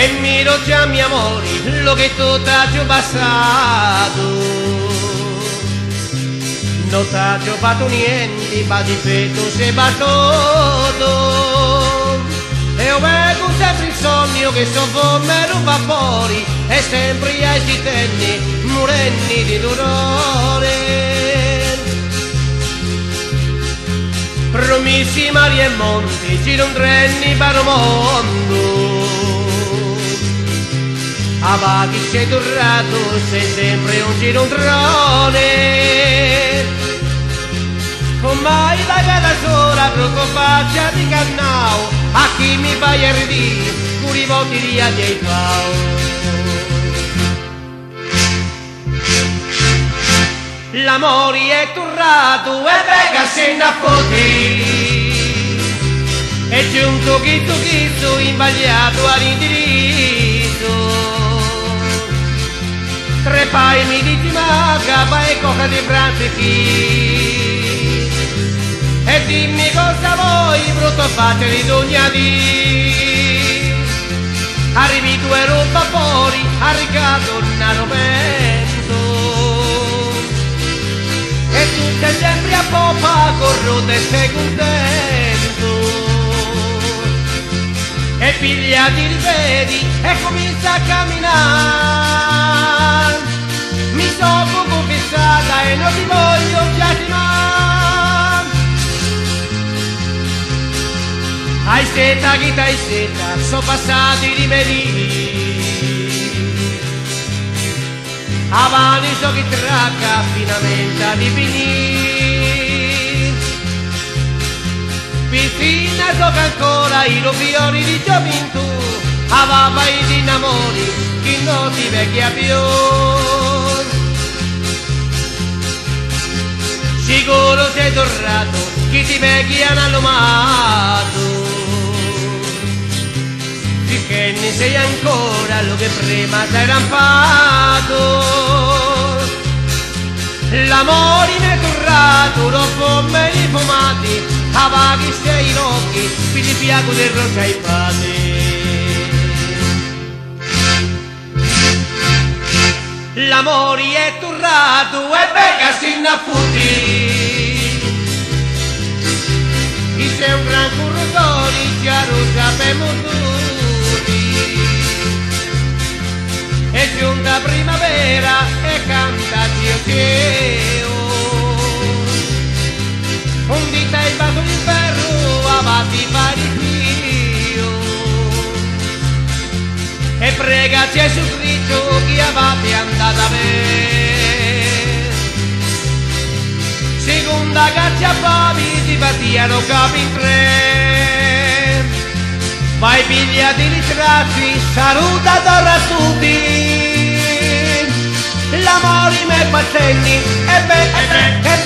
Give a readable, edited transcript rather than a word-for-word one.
e miro già mio amore, lo che tu t'hai passato. Non t'hai fatto niente, ma di petto sei battuto. E io vengo sempre il sogno che sto come ruba fuori, e sempre ai cittadini, murenni di dolore. Promessi mari e monti, giro un treni per il mondo. Ah, chi sei tornato, sei sempre un giro un trone. Ormai la vita sola, preoccupaccia di cannao, a chi mi fai ardire, curi voti di ai pao. L'amore è tornato e vega se ne fotti, è giunto chitto imbagliato all'indirizzo. Tre pai mi dici ma capa e coca di franzichi, e dimmi cosa vuoi, brutto faccia di dognati. Arrivi tu e roba fuori, a ricato un aromento, e tu sei sempre a poppa, corrotta e sei contento. E pigliati i piedi e comincia a camminare. Mi sono confessata e non ti voglio biasimare. Hai seta, chi t'hai seta, sono passati i rimedi. Avanti so chi tracca finamente di finire. Piscina so che ancora i fiori di gioventù, aveva i innamori, chi non ti vecchia più. Sicuro sei tornato, chi ti vecchia hanno amato. Finché ne sei ancora lo che prima sei rampato. L'amore mi è tornato, dopo me li fumati, avaghi sei in occhi, quindi piago del rosa ai pati. L'amore è tornato e becca si innaffuti. Chi sei un gran corrutore, già lo sappiamo tutti. È giunta primavera e canta Dio Dio. Un dita il vaso di ferro, avanti pari Dio. E prega Gesù Cristo chi avate andato a me. Seconda caccia pavi ti partiano capi in tre. Vai pigliati i ritratti, saluta a tutti. L'amore me patenni e